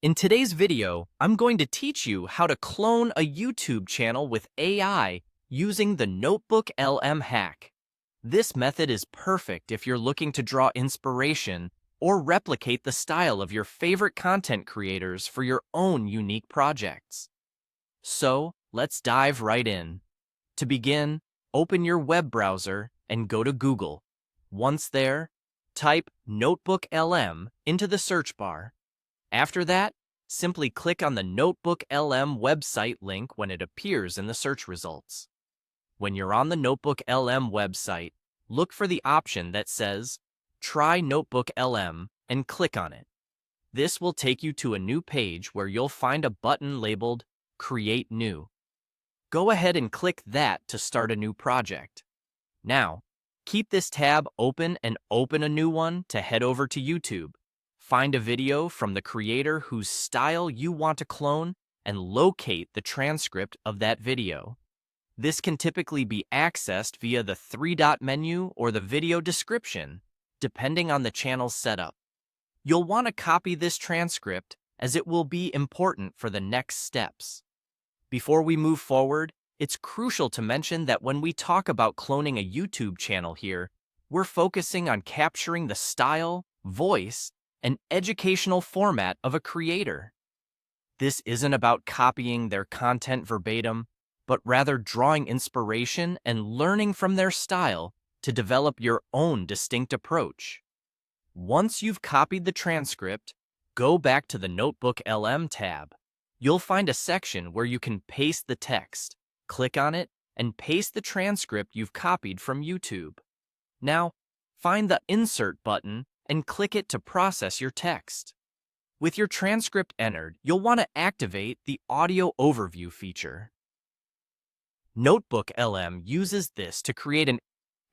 In today's video, I'm going to teach you how to clone a YouTube channel with AI using the NotebookLM hack. This method is perfect if you're looking to draw inspiration or replicate the style of your favorite content creators for your own unique projects. So, let's dive right in. To begin, open your web browser and go to Google. Once there, type NotebookLM into the search bar. After that, simply click on the NotebookLM website link when it appears in the search results. When you're on the NotebookLM website, look for the option that says Try NotebookLM and click on it. This will take you to a new page where you'll find a button labeled Create New. Go ahead and click that to start a new project. Now, keep this tab open and open a new one to head over to YouTube. Find a video from the creator whose style you want to clone and locate the transcript of that video. This can typically be accessed via the three-dot menu or the video description, depending on the channel's setup. You'll want to copy this transcript as it will be important for the next steps. Before we move forward, it's crucial to mention that when we talk about cloning a YouTube channel here, we're focusing on capturing the style, voice, and educational format of a creator. This isn't about copying their content verbatim, but rather drawing inspiration and learning from their style to develop your own distinct approach. Once you've copied the transcript, go back to the NotebookLM tab. You'll find a section where you can paste the text. Click on it and paste the transcript you've copied from YouTube. Now, find the Insert button and click it to process your text. With your transcript entered, you'll want to activate the Audio Overview feature. NotebookLM uses this to create an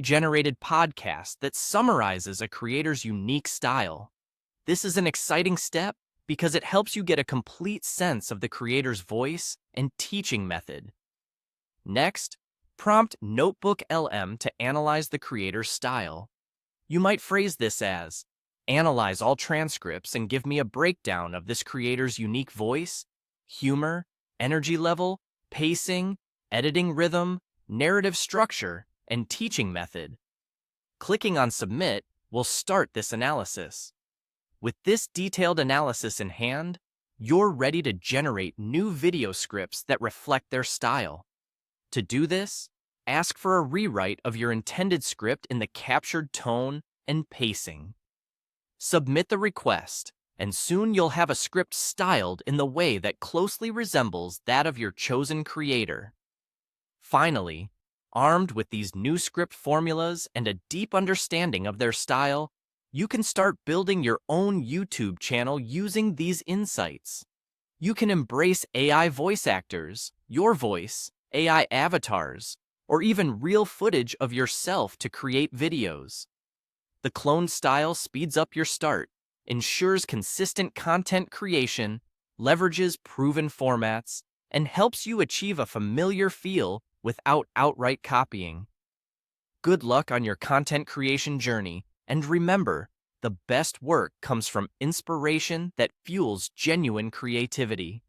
generated podcast that summarizes a creator's unique style. This is an exciting step because it helps you get a complete sense of the creator's voice and teaching method. Next, prompt NotebookLM to analyze the creator's style. You might phrase this as, analyze all transcripts and give me a breakdown of this creator's unique voice, humor, energy level, pacing, editing rhythm, narrative structure, and teaching method. Clicking on Submit will start this analysis. With this detailed analysis in hand, you're ready to generate new video scripts that reflect their style. To do this, ask for a rewrite of your intended script in the captured tone and pacing. Submit the request, and soon you'll have a script styled in the way that closely resembles that of your chosen creator. Finally, armed with these new script formulas and a deep understanding of their style, you can start building your own YouTube channel using these insights. You can embrace AI voice actors, your voice, AI avatars, or even real footage of yourself to create videos. The clone style speeds up your start, ensures consistent content creation, leverages proven formats, and helps you achieve a familiar feel without outright copying. Good luck on your content creation journey, and remember, the best work comes from inspiration that fuels genuine creativity.